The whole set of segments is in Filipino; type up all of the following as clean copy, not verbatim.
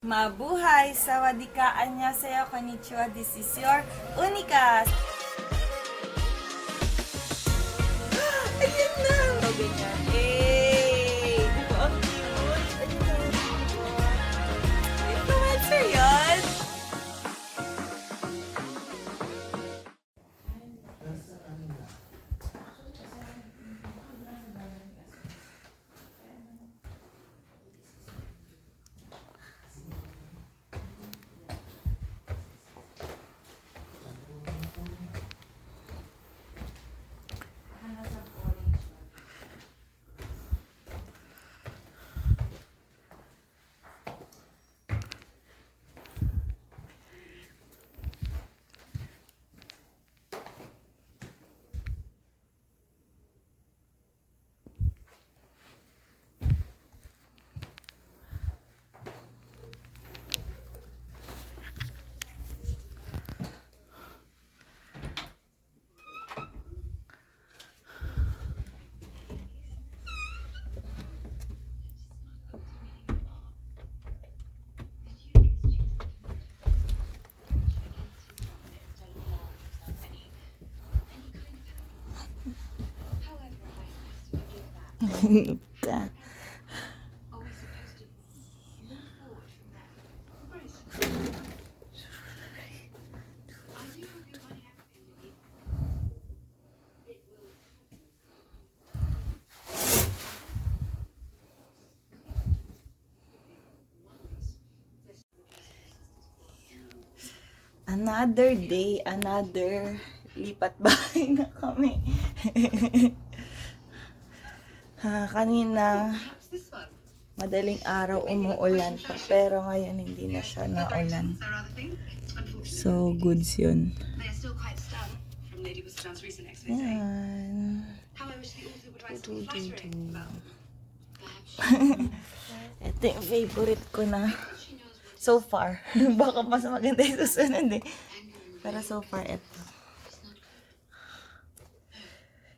Mabuhay! Sawadika! Annyeonghaseyo! Konnichiwa! This is your Unika! Ayan na! O, ganyan. Hey! Di ba ang cute? Ayan na. Influencer yun! Ka. Another day, another lipat bahay na kami. Kanina, madaling araw umuulan pa, pero ngayon hindi na siya naulan. So, goods yun. Yan. Ito yung favorite ko na so far. Baka mas maganda yung susunod eh. Pero so far, ito.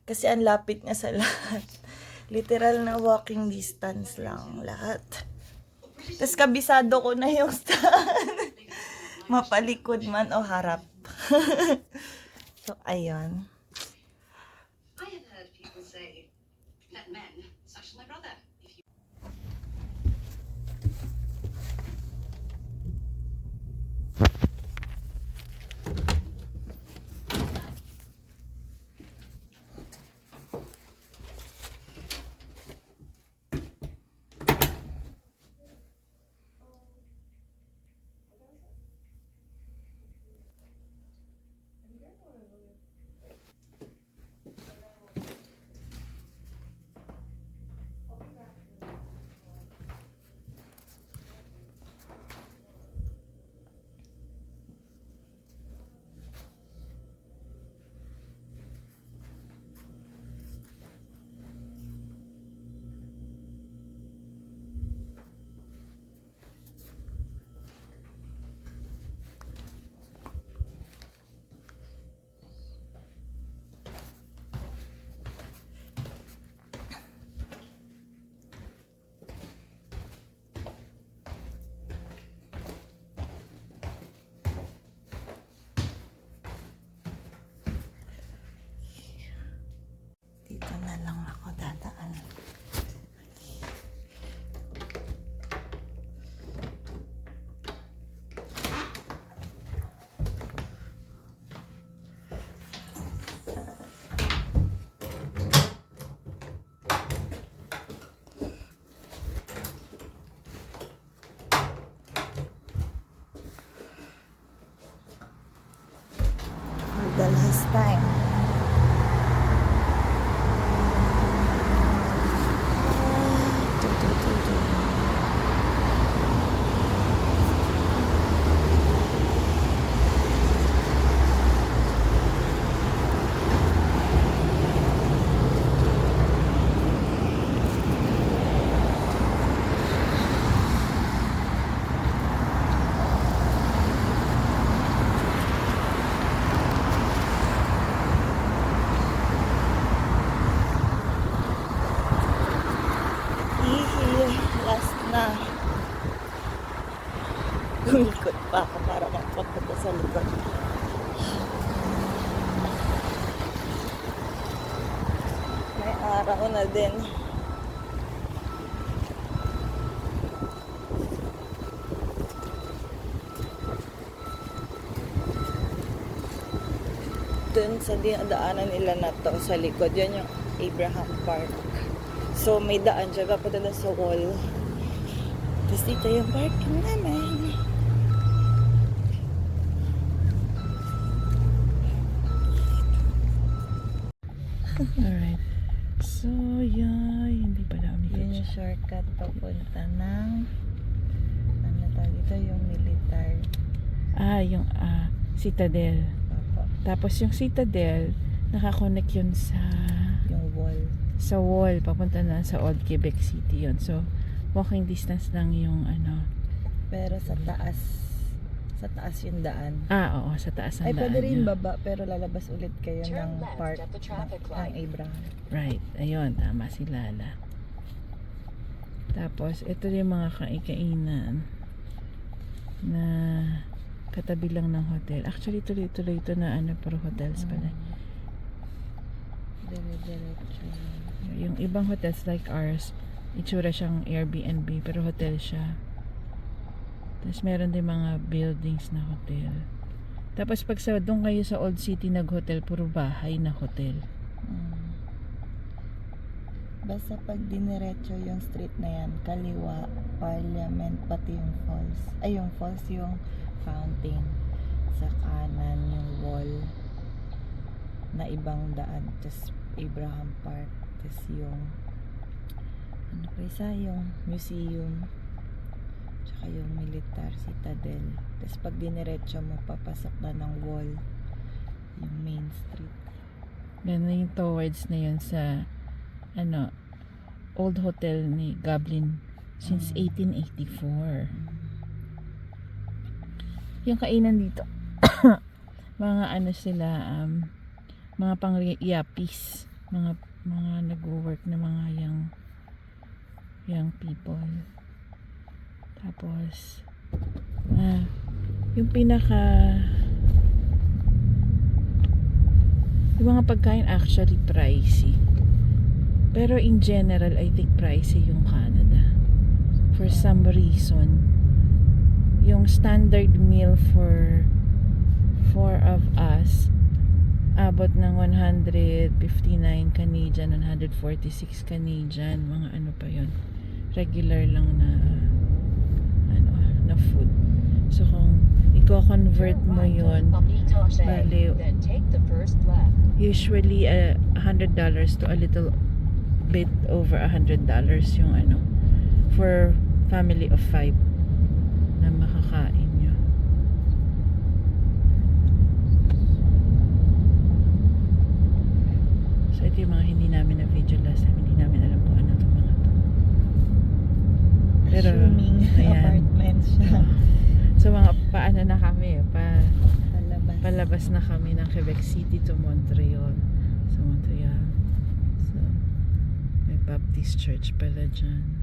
Kasi ang lapit niya sa lahat. Literal na walking distance lang lahat. Tapos kabisado ko na yung stand. Mapalikod man o harap. So, ayun. Dito na lang ako dadaan. For the last time. Umikot pa ako para magpapunta sa likod. May araw na din. Dun sa dinadaanan nila na to sa likod, yan yung Abraham Park. So may daan siya papunta na sa wall. Tapos dito yung parking namin. Alright. So, hindi pala Yun umikot yung siya. shortcut papunta ng ano tawag ito, yung militar. Yung Citadel. Papa, Tapos yung Citadel, nakakonect yun yung wall. sa wall. Papunta na sa Old Quebec City yun. So, walking distance lang yung Pero sa taas yung daan. oo, sa taas ng Ay, daan pwede rin niya. baba, pero lalabas ulit kayo Turn ng left park at the traffic ng light. Abraham. Right. Ayun, tama si Lala. Tapos, ito yung mga kainan na katabi lang ng hotel. Actually, tuloy-tuloy ito na pero hotels pala. Dire-diretso. Yung ibang hotels like ours, itsura siyang Airbnb, pero hotel siya. Tapos meron din mga buildings na hotel. Tapos pag doon kayo sa Old City nag-hotel, puro bahay na hotel. Basta pag diniretso yung street na yan, kaliwa, Parliament, pati yung falls. Ay, yung falls, yung fountain. Sa kanan, yung wall na ibang daan. Tapos Abraham Park. Tapos yung ano pa isa, yung museum. Tsaka yung militar citadel. Tapos pag diniretso mo, papasok na ng wall. Yung main street. Ganun yung towards na yun sa old hotel ni Goblin since 1884. Yung kainan dito mga sila mga pang-yapis, mga nag-work na mga young people. Tapos yung mga pagkain actually pricey. Pero in general, I think pricey yung Canada. For some reason, yung standard meal for 4 of us abot ng 159 Canadian, 146 Canadian, mga pa yun. Regular lang na food. So kung i-convert mo yun, bali, Then take the first left. usually $100 to a little bit over $100 yung for family of 5 na makakain nyo. So ito yung mga hindi namin na video last time. Hindi namin alam kung ano itong mga to. Pero Assuming ayan. apartment siya. So mga paano na kami Palabas. palabas na kami ng Quebec City to Montreal. So Montreal. So may Baptist Church pala dyan.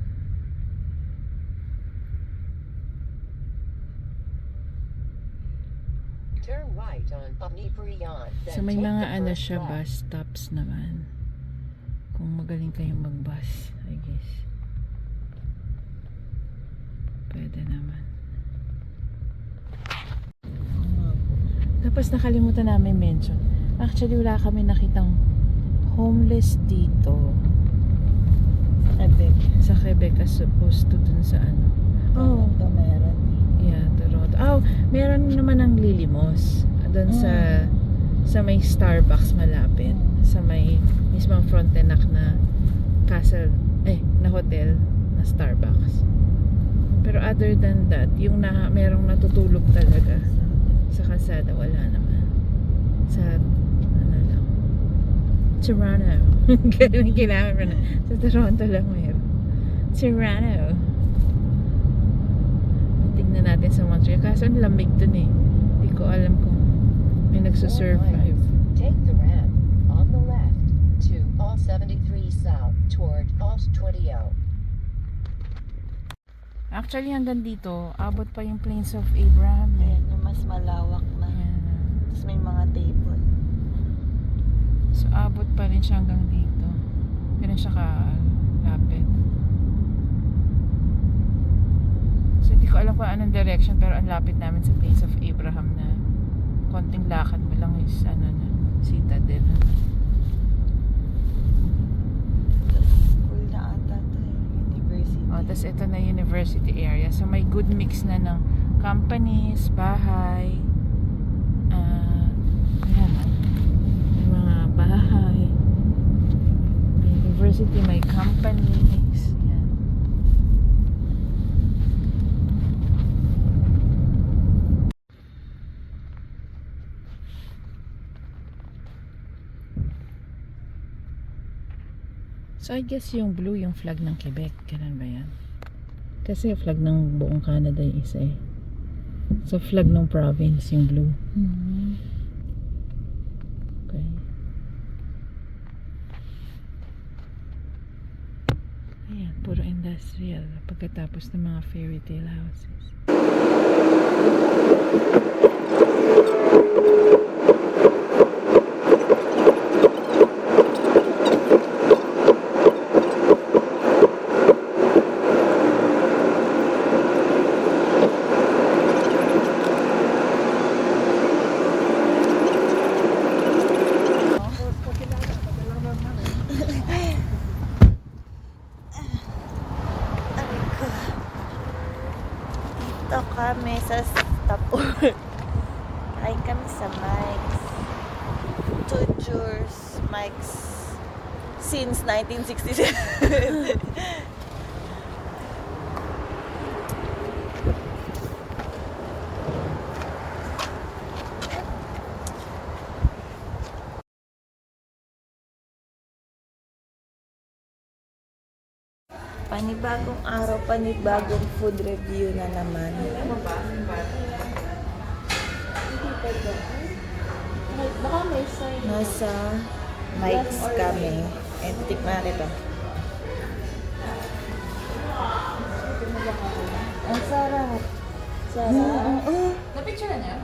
Turn right on Omniprion. So may mga siya bus stops naman. Kung magaling kayong mag-bus, I guess. Pwede naman. Tapos nakalimutan namin mention. Actually wala kami nakitang homeless dito Quebec. sa Quebec as opposed to dun sa Ito meron. yeah, Toronto. Meron naman ng Lilimos dun sa may Starbucks malapit, sa may mismong Frontenac na castle, na hotel na Starbucks. Pero other than that, yung merong natutulog talaga sa kalsada, wala naman. Sa lang, Toronto. Ganun kailangan na. Sa Toronto lang meron. Toronto. Tingnan natin sa Montreal. Kaso ang lamig dun Hindi ko alam kung may nagsusurvive. Take the ramp on the left to All 73 South toward Alt 20. Actually, hanggang dito, abot pa yung Plains of Abraham. Ayan, yung mas malawak na. Ayan. Tapos may mga table. So, abot pa rin siya hanggang dito. Ganun siya kalapit. So, hindi ko alam kung anong direction, pero ang lapit namin sa Plains of Abraham na konting lakad mo lang is ano na, Citadel. Cool na ata to eh. University. Oh, tapos ito na university area. So, may good mix na ng companies, bahay. Ayan, may mga bahay. May university, may companies. Ayan. So, I guess yung blue, yung flag ng Quebec. Ganun ba yan? Kasi flag ng buong Canada yung isa eh. So, flag ng province, yung blue. Okay. Ayan, puro industrial. Pagkatapos ng mga fairy tale houses. Dito kami sa Tapur. Kain kami sa Mike's. Tutures Mike's since 1967. Panibagong araw, panibagong food review na naman. Baka may sign. Nasa Mike's kami. And tikman ito. Ang sarap. Sarap. Na-picture niya?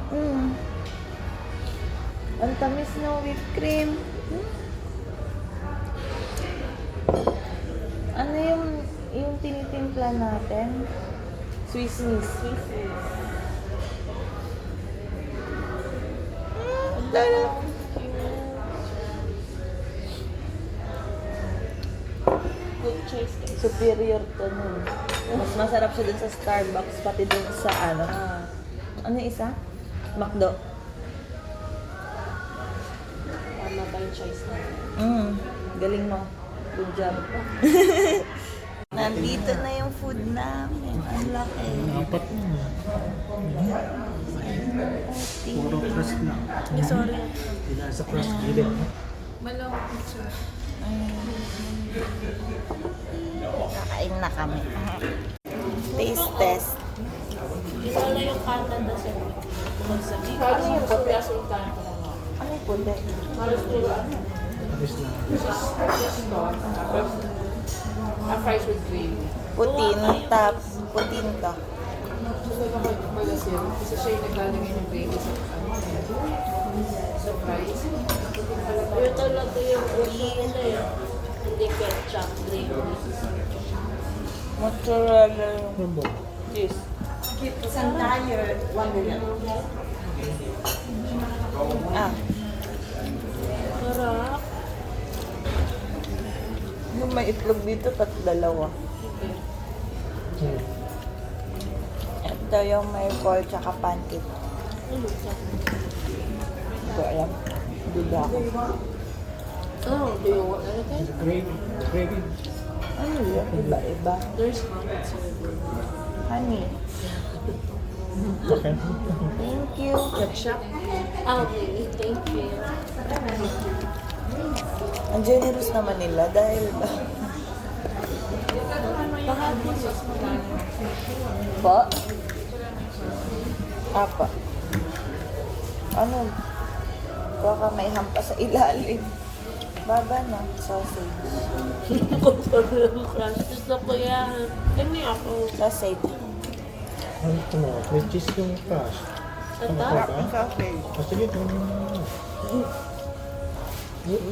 Ang tamis ng whipped cream. Ano yung tinitimpla natin? Swiss miss. Ang sarap. Good choice guys. Superior to nun. Mas masarap siya dun sa Starbucks, pati dun sa ano. Ano yung isa? McDo. Tama ba yung choice na? Galing mo. Good job. Nandito na yung food namin. Ang laki. Apat na. Puro crust na. Sorry. Sila sa crust gilid. Kakain na kami. Taste test. Wala yung Canada sa Ano yung puti? Ano yung puti? Alis na. Fries with gravy. Putin. Putin ka. Kasi siya yung naglalagay ng gravy sa fries. Yun talaga yung uso nila yun. Hindi ketchup, gravy. Mozzarella. Rumbo. Cheese. Sandalyer, 1 minute. Ah. Sarap. Yung may itlog dito, dalawa. Ito yung may pork tsaka pancake. Hindi ko alam. Duda ako. Oh, do you want anything? Gravy. Gravy. Ano yun? Iba-iba. There's honey too. Honey. Okay. Thank you. Ketchup? Okay, thank you. Ang generous naman nila dahil Baka this is po. Apa. Ano? Baka may hampas sa ilalim. Baba na, sausage. Gusto ko yan. Ano ako? Sausage. Ano ito mo? May cheese yung crush. Ano Ito? ba? Ang sausage. Sige, ito mo.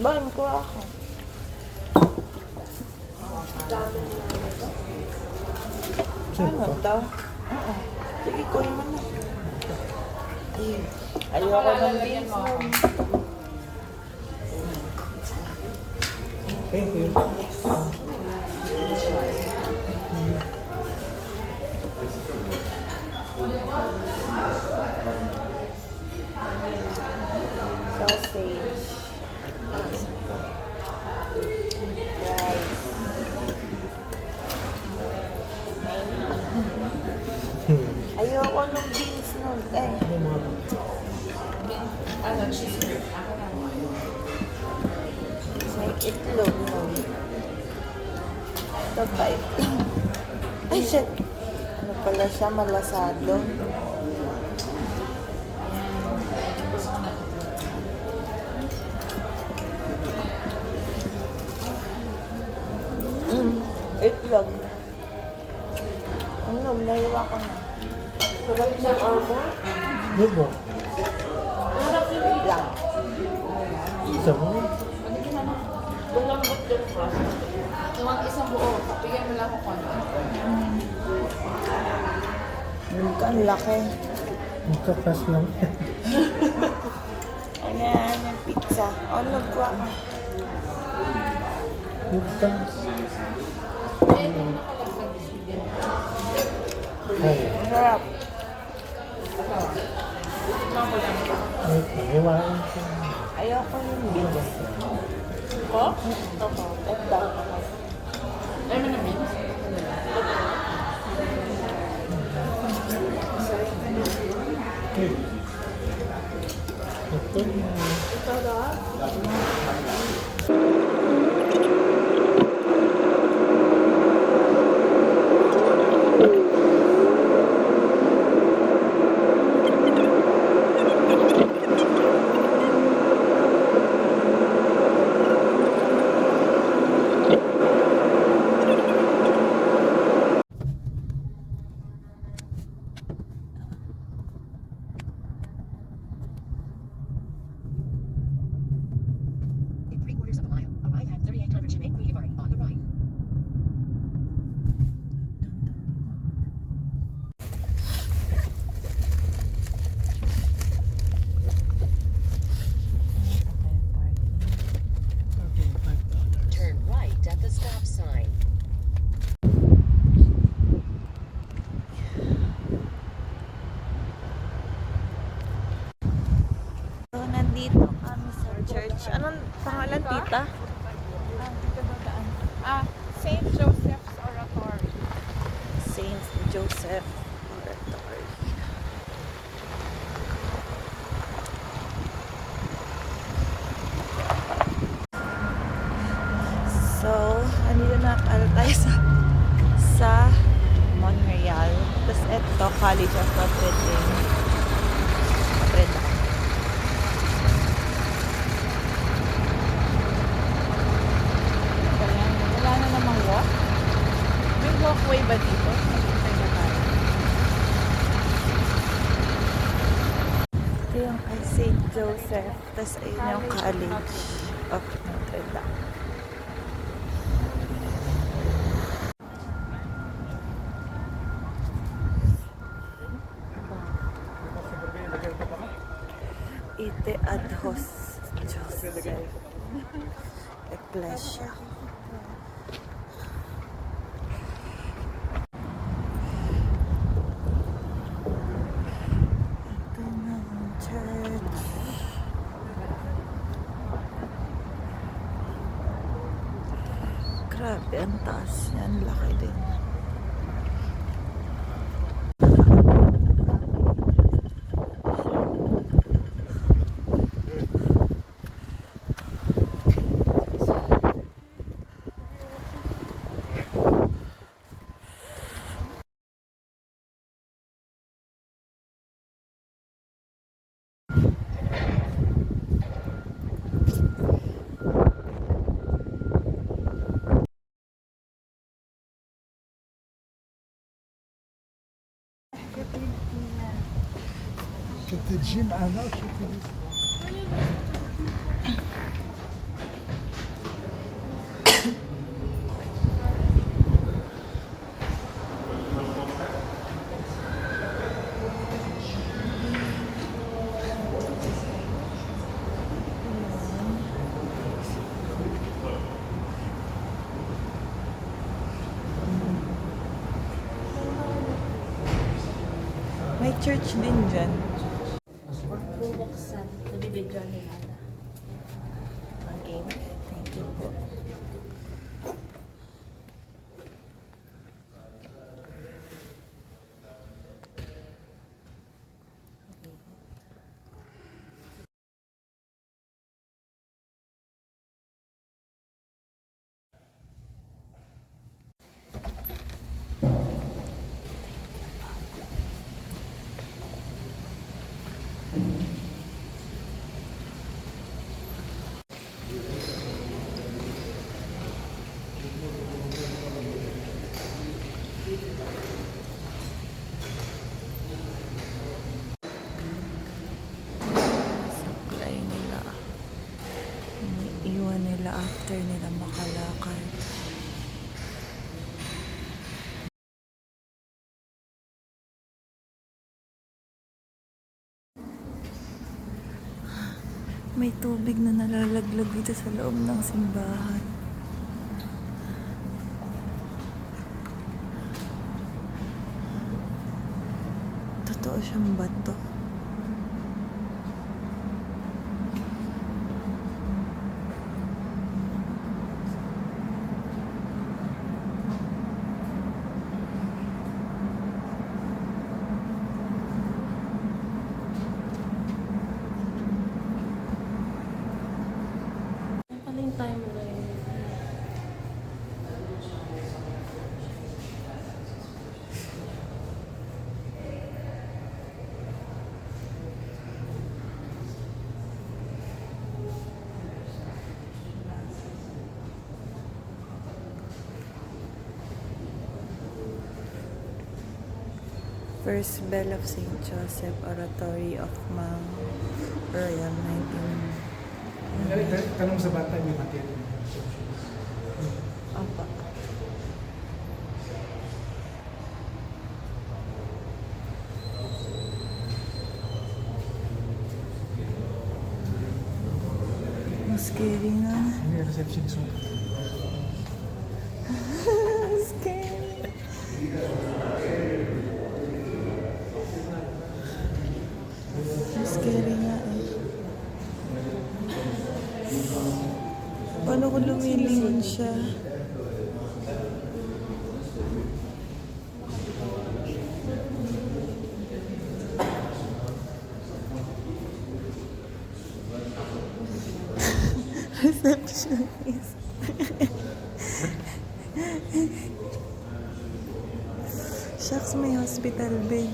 Ban ko ako. Sino Ano ba? to? Oo. Sige, kunin mo na. Ayoko ng beans nun. Thank you. Sausage. Rice. Ayoko ng beans nun. Ano mga May itlog nun. Ito pa itlog. Ay, shit. Ano pala siya? Malasado. Itlog. Ano, naiwa ko na. Sarap ng order? Ano ba? Lang. Isa mo? Malambot yung crust. Yung isang buo, bigyan mo lang ako konti. Ang laki. Magka-crush lang. Ano yan, yung pizza. Ano ba? Pizza. Ay, Ang sarap. may iwain ko. Ayoko yung beans. Ko? Ito. Ay, mo na beans? Ito na. Ito na? In 3/4 of a mile, arrive at 3800 Jamaica Boulevard on the right. Turn right at the stop sign. So, nandito kami sa church. Anong pangalan, tita? St. Joseph's Oratory. Saint Joseph Oratory. So, andito na pala tayo sa Montreal. Tapos ito, College of Notre Dame. Wala na namang walk? May walkway ba dito? Maghintay na tayo. Ito yung kay St. Joseph. Tapos ayun yung College of Notre Dame. Ite Adhos Joseph Ecclesia. Ito na ang church. Grabe, ang taas yan. Laki din. شفت الجيم معنا وشفت May church din dyan. Bubuksan. Nabibidyoan nila na. Okay. Thank you po. Supply nila. Iwan nila after nila makalakad. May tubig na nalalaglag dito sa loob ng simbahan. Totoo siyang bato. Ano yung time mo na yun? First bell of St. Joseph Oratory of Mount Royal 19. Tanong sa bata yung material. Apa. Mas scary na. Hindi, receptionist mo. Scary. Mas scary nga eh. Paano kung lumilingon siya? Receptionist. Shucks, may hospital bed.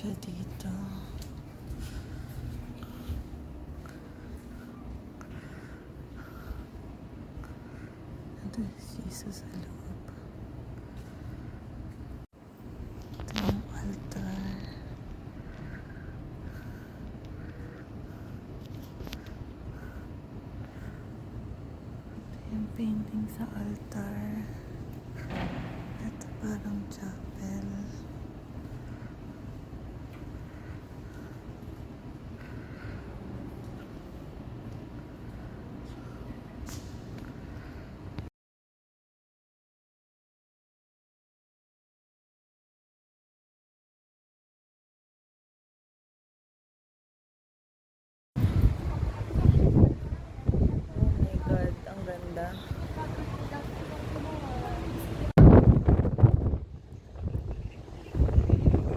siya dito. Ito si Jesus sa loob. Ito yung altar. Ito yung painting sa altar. Ito parang chapel. Oh my God, ang ganda.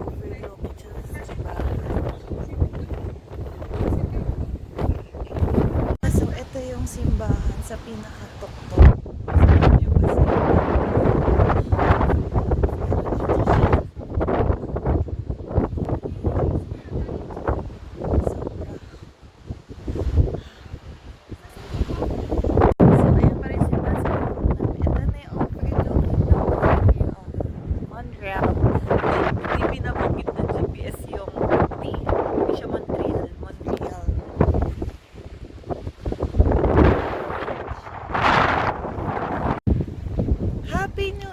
Overlook just so, ito yung simbahan sa pinakatuktok. Yung so, ayan pa rin simbahan sa loob namin. Ito na yung overlooking ng Montreal. Hindi binabanggit ng GPS yung T. Hindi siya Montreal. Montreal. Happy New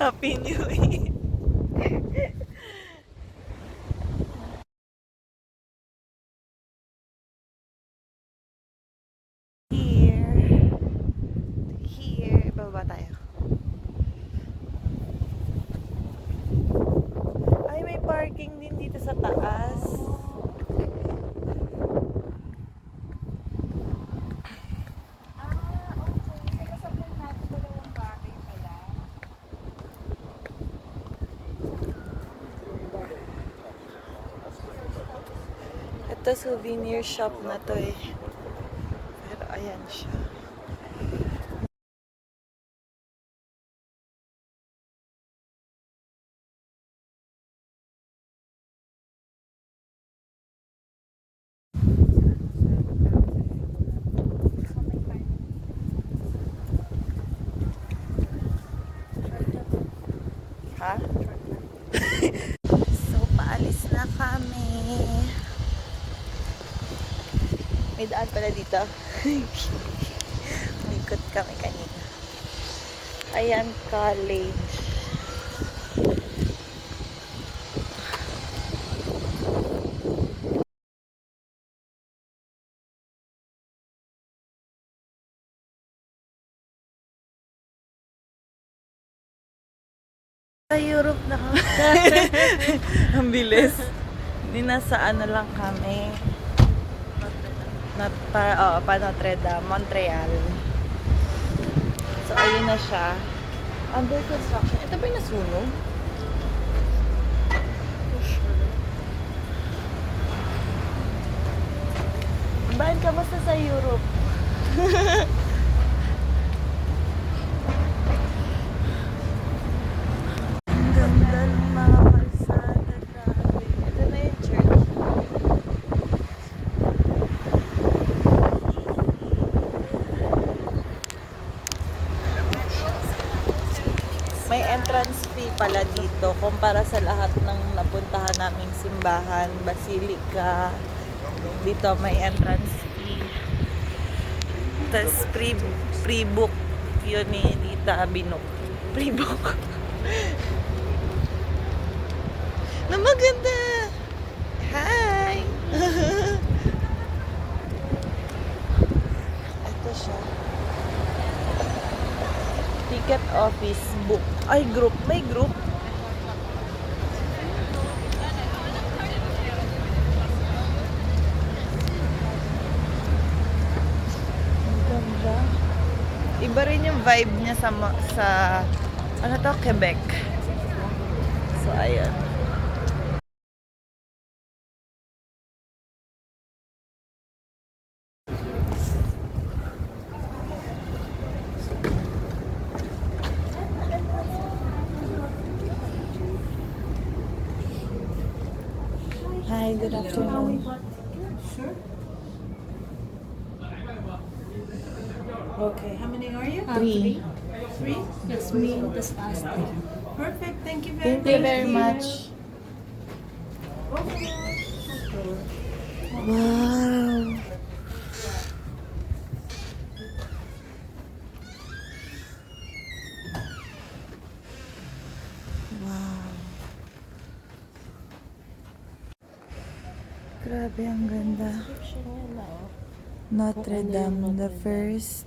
Happy New Year. Here, ibaba tayo. Ay, may parking din dito sa taas. Ito souvenir shop na to eh. Pero ayan siya. Ha? So, paalis na kami. May daan pala dito. Umikot kami kanina. Ayan, college. Sa Europe na kami. Ang bilis. Hindi nasa ano lang kami. Pa Notre Dame, Montreal. So, ayun na siya. Under construction. Ito ba yung nasunog? Bahan ka basta sa Europe. Ang ganda ng mga kalsada, grabe. Ito na yung church. May entrance fee pala dito kumpara sa lahat ng napuntahan naming simbahan, basilika. Dito may entrance fee. Tapos pre-book yun ni Tita Binok. Pre-book. Na maganda! Hi! Ito siya. Ticket office book. Ay, group. May group. Ang ganda. Iba rin yung vibe niya sa ano to, Quebec. So, ayan. Hi, good afternoon. Okay, how many are you? Three. Three? Yes, me, this past. Perfect, thank you very Thank you very much. Wow. Wow. Grabe, ang ganda. Notre Dame, the first.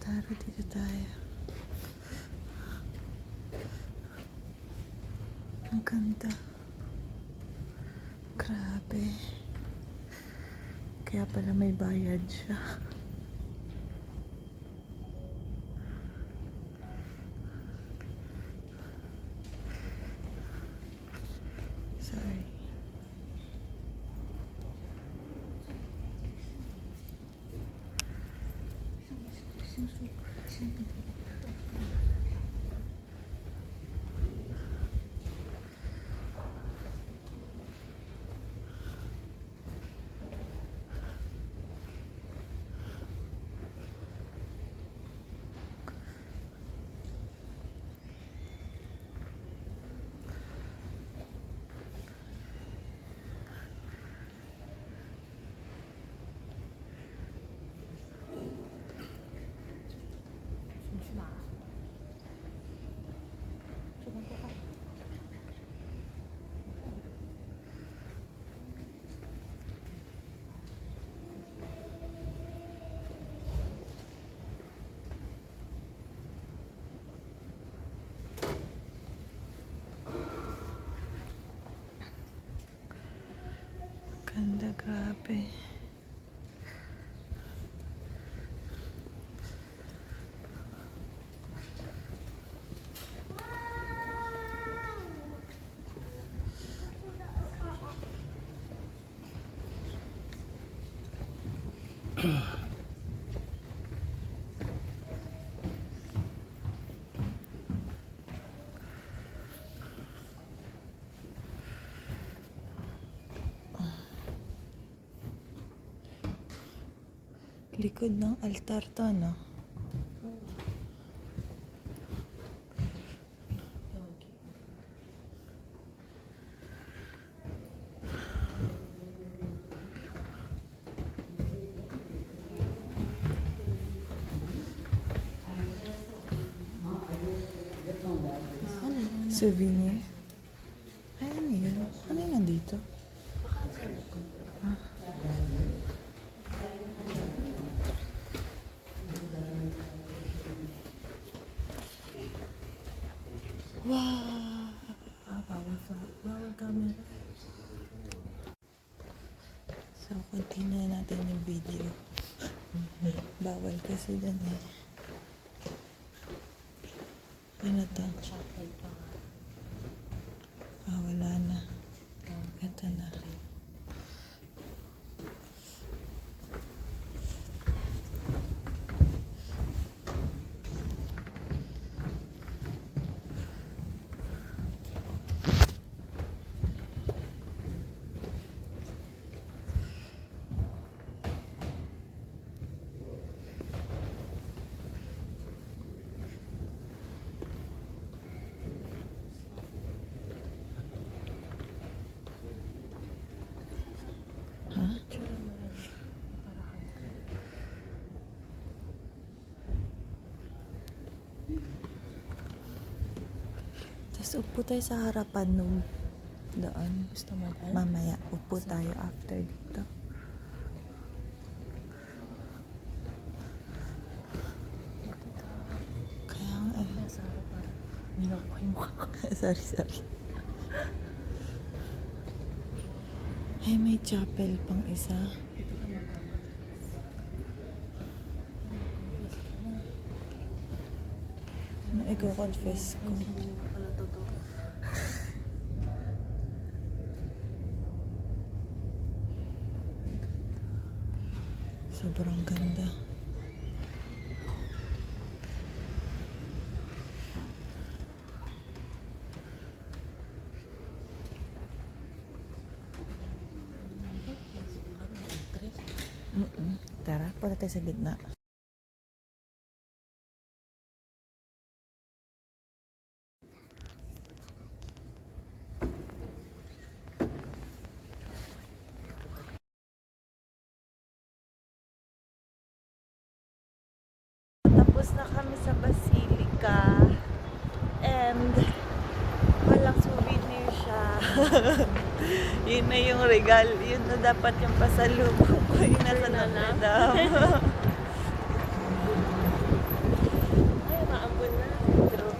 Tara, dito tayo. Ang ganda. Grabe. Kaya pala may bayad siya. Sorry. Ganda, grabe. Likod ng altar to, no? Souvenir? Ay, ano yun? Ano yun nandito? Wow! Bawal camera. So, continue natin yung video. Bawal kasi dyan eh. Ano to? Ah, wala na. Ito na. Tapos upo tayo sa harapan nung doon. Gusto mo dahil? Mamaya, upo tayo after dito. Kaya nga eh. Niloko yung mukha ko. Sorry. Ay, may chapel pang isa. Ano i-confess ko? Sobrang ganda. tayo sa gitna. Tapos na kami sa Basilica. And walang souvenir siya. Yun na yung regal. Yun na dapat yung pasalubong ko. Yun na sa Notre Dame. Ay, maambon na. True.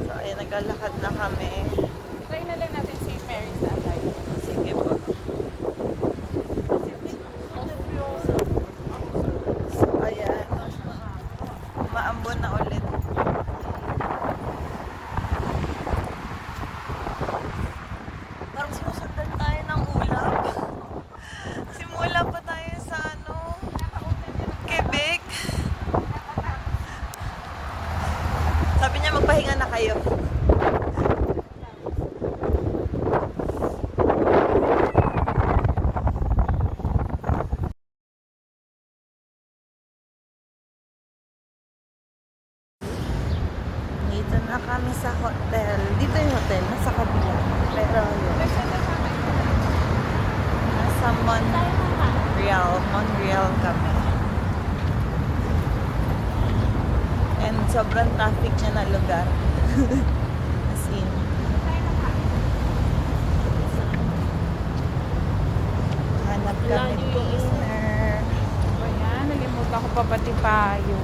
So, ayun, naglalakad na kami. Try na lang natin St. Mary's Atay. Sige po. So, ayan. Maambon na ulit. Parang sinusundan tayo ng ulap. Simula pa tayo sa Quebec. Sabi niya magpahinga na kayo. Dito na kami sa hotel. Dito yung hotel, nasa kabila. Pero yun. Nasa Montreal kami. And sobrang traffic niya na lugar. As in. Hanap kami partner. Ayan, nalimutan ko pa pati payo.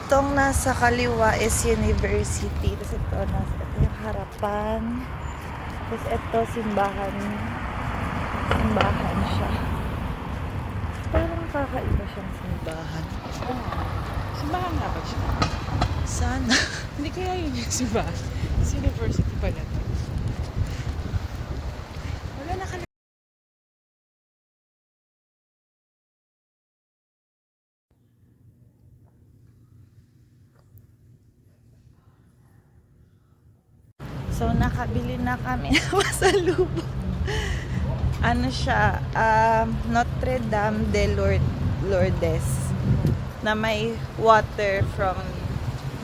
Itong nasa kaliwa is university. Tapos ito yung harapan. Tapos ito simbahan. Simbahan siya. Parang kakaiba siyang simbahan. Simbahan nga ba siya? Sana. Hindi kaya yun yung simbahan. Sa university pala to. Wala na ka. So, nakabili na kami ng pasalubong. Ano siya? Notre Dame de Lourdes. Na may water from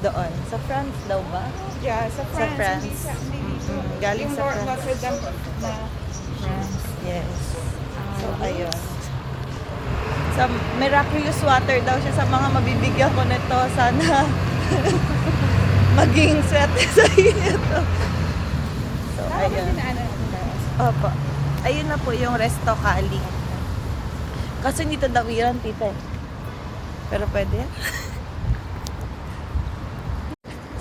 doon. Sa France daw ba? Yeah, sa Sa France. Hindi dito. Galing Yung sa Lord France. Notre Dame na France. Yes. So, ayun. Sa miraculous water daw siya sa mga mabibigyan ko nito. Sana maging swerte sa inyo to. So, ayun. Opo. Ayun na po yung Resto Cali. Kasi dito dawiran, tita. Pero pwede.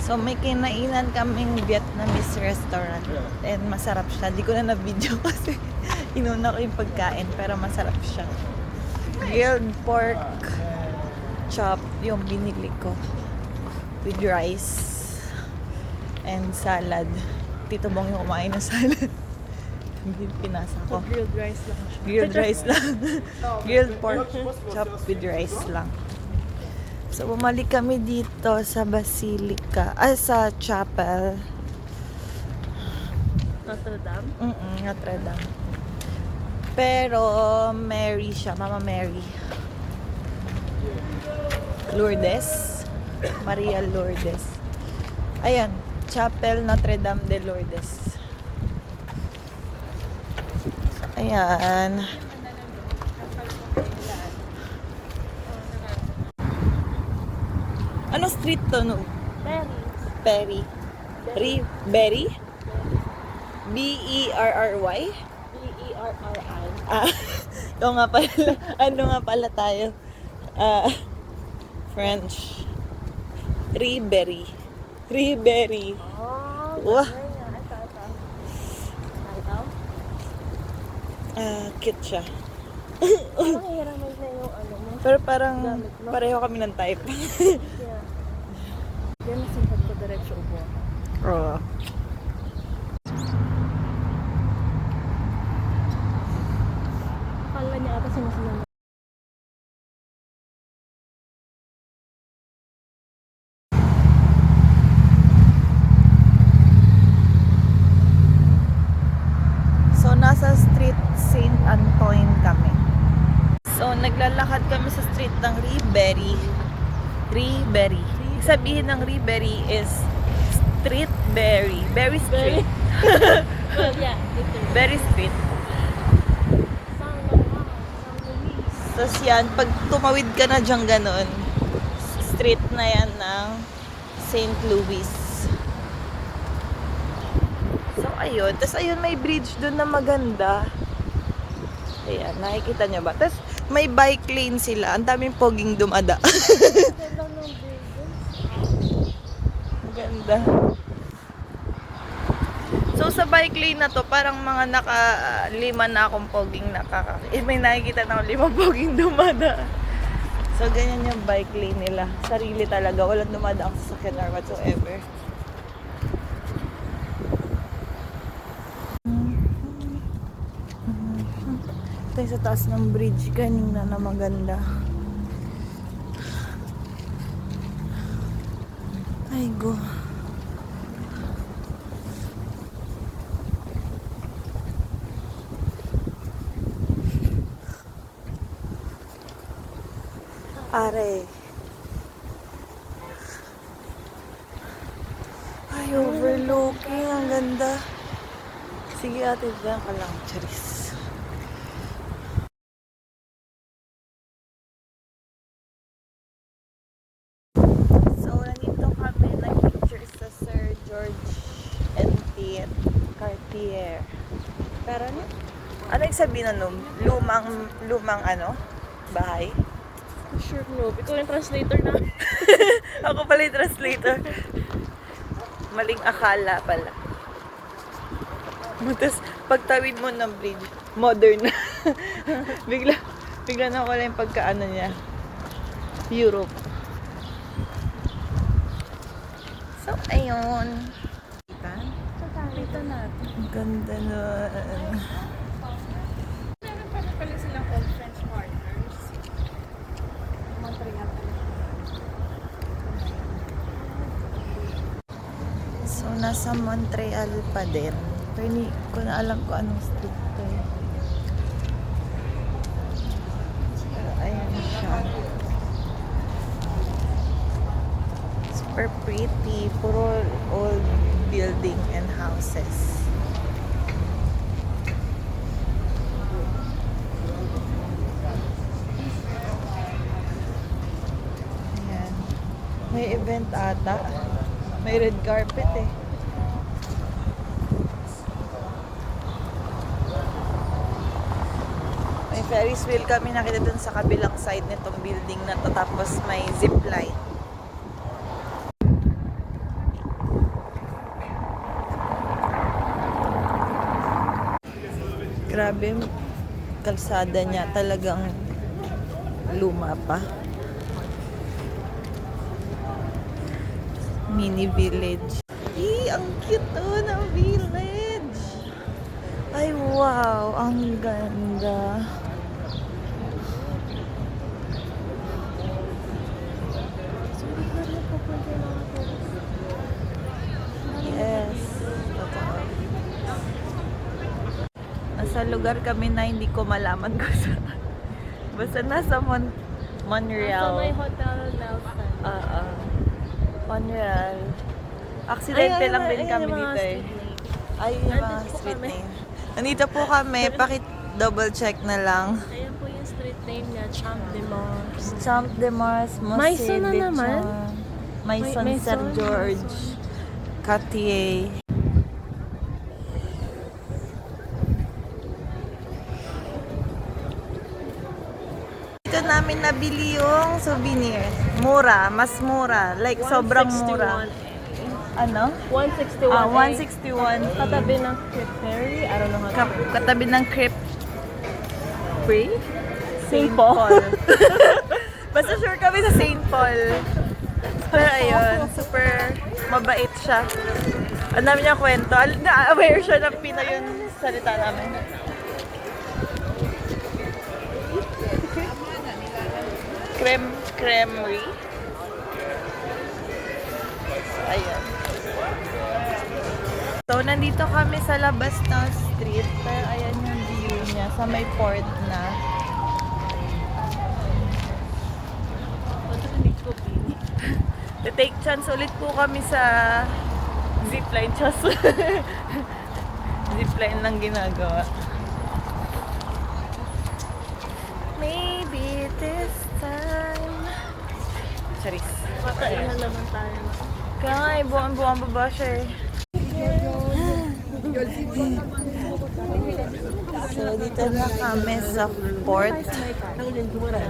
So, may kinainan kaming Vietnamese restaurant. And masarap siya. Di ko na na-video kasi inuna ko yung pagkain. Pero masarap siya. Grilled pork chop yung binili ko. With rice. And salad. Tito Bong yung kumain ng salad. Pinasa ko. Grilled rice lang siya. Grilled rice lang. Grilled pork chop with rice lang. So, bumalik kami dito sa Basilica. Sa chapel. Notre Dame. Notre Dame. Pero, Mary siya. Mama Mary. Lourdes. Maria Lourdes. Ayan. Chapel Notre Dame de Lourdes. Ayan. Ano street to, no? Perry. Perry. Berry? B-E-R-R-Y? B-E-R-R-I. Ito nga pala. Ano nga pala tayo? French. Ribery. Ribery. Oh, Wah. Ito. Cute siya. Parang hiramay na yung ano mo. Pero parang pareho kami ng type. Yeah. Yan, simpat ko diretso upo. Oo. Akala niya ata sinusunod. naglalakad kami sa street ng Ribery. Ribery. Ibig sabihin ng Ribery is street berry. Berry street. Well, yeah, dito. Berry street. Tapos yan, pag tumawid ka na dyan ganon, street na yan ng St. Louis. So, ayun. Tapos, ayun, may bridge dun na maganda. Ayan, nakikita nyo ba? Tapos, may bike lane sila. Ang daming poging dumada. Maganda. So, sa bike lane na to, parang mga naka-lima na akong poging may nakikita na akong 5 poging dumada. So, ganyan yung bike lane nila. Sarili talaga. Walang dumada ang sasakyan or whatsoever. Tayo sa taas ng bridge kanina na maganda. Ay, go. Are. Ay, overlooking. Ang ganda. Sige ate, diyan ka lang. Charis. So, nandito kami nag-picture sa Sir George and Cartier. Pero ano yung sabihin na lumang ano? Bahay? Sure, no. Ikaw yung translator na. Ako pala yung translator. Maling akala pala. Tapos, pagtawid mo ng bridge, modern na. bigla na wala yung pagkaano niya. Europe. So, ayun. Kita natin. Ang ganda nun. Meron pa rin pala silang conference partners. Montreal. So, nasa Montreal pa din. Pero hindi ko na alam kung anong street to. Pero ayan siya. Super pretty. Puro old building and houses. Ayan. May event ata. May red carpet eh. May Ferris wheel kami nakita dun sa kabilang side nitong building na to. Tapos may zip line. Grabe, kalsada niya talagang luma pa. Mini village. Ang cute ng village. Ay, wow. Ang ganda. Yes. Totoo. Nasa lugar kami na hindi ko malaman kung saan. Basta nasa Montreal. Sa may hotel Nelson. Montreal. Aksidente lang din kami dito eh. Ay, yung mga Nandito po street kami. name. Nandito po kami. Double check na lang. Ayan po yung street name niya, Champ de Mars. Champ de Mars, Maison na naman? Maison Maison. Sir George. Cartier. Dito namin nabili yung souvenir. Mura, mas mura. Like, sobrang mura. 161. Ano? 161. 161. Katabi ng Crip Ferry. I don't know how to Katabi ng Crip Free? St. Paul. Basta sure kami sa St. Paul. Pero ayun, super mabait siya. Ang dami niya kwento. Na-aware siya ng Pinoy yung salita namin. Creamery. Ayan. So, nandito kami sa labas ng street. Pero ayan yung view niya sa may port na. Take chance ulit po kami sa zipline. Just zipline lang ginagawa. Maybe this time. Charis. Patainan naman tayo. Kaya nga eh, buwan-buwan baba siya eh. So, dito na kami sa port.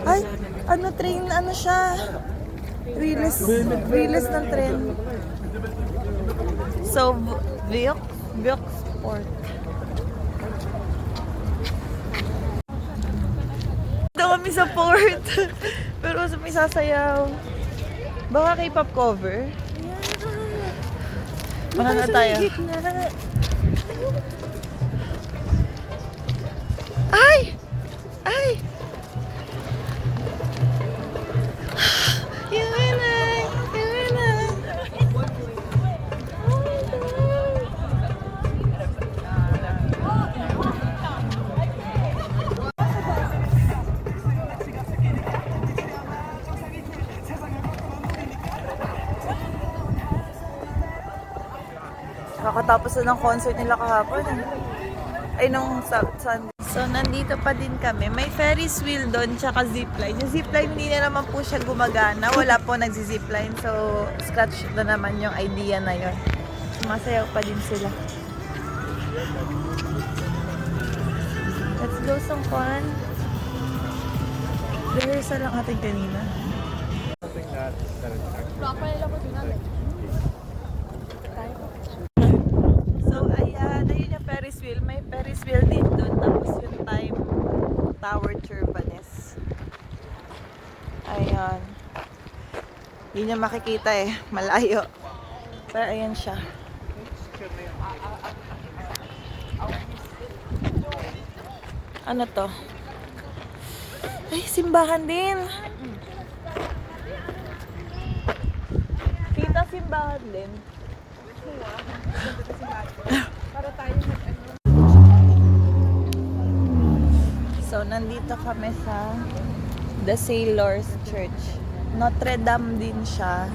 Ay, ano train, ano siya? Release ng train. So, Viox Port. Dito kami sa port. Pero may sasayaw. Baka K-pop cover? Manonood tayo. Ay! Ay! You and I. Oh my God. Kakatapos na ng concert nila kahapon eh. Ay, nung Sunday. So, nandito pa din kami. May Ferris wheel doon, tsaka zipline. Yung zipline, hindi na naman po siya gumagana. Wala po nagzi-zipline. So, scratch na naman yung idea na yon. Sumasayaw pa din sila. Let's go some fun. Rehearsal lang atin kanina. So, ayan. Ayun yung Ferris wheel. May Ferris wheel din doon. Tapos yung time tower Turbanes. Ayan. Hindi niya makikita eh. Malayo. Pero ayan siya. Ano to? Ay, simbahan din. Kita simbahan din. So, nandito kami sa The Sailors Church. Notre Dame din siya.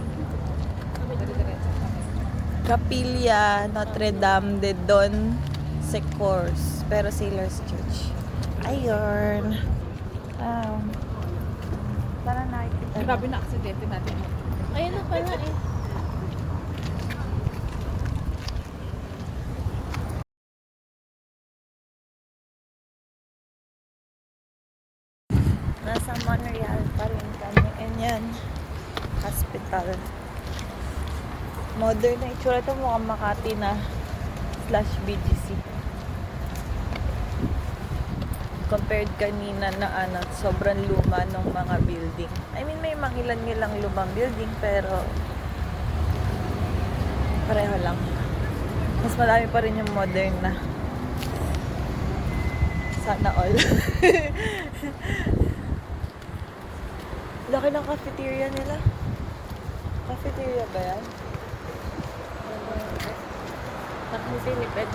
Capilla Notre Dame de Don Secors. Pero Sailors Church. Ayun. Para nakikita. Grabe na aksidente natin. Ayun na pala eh. Nasa Montreal pa rin kami. And yan, hospital. Modern na itsura ito, mukhang Makati na / BGC. Compared kanina na sobrang luma ng mga building. I mean, may mangilan-ngilang lumang building, pero pareho lang. Mas marami pa rin yung modern na. Sana all. Laki ng cafeteria nila. Cafeteria ba yan? Nakasilipid.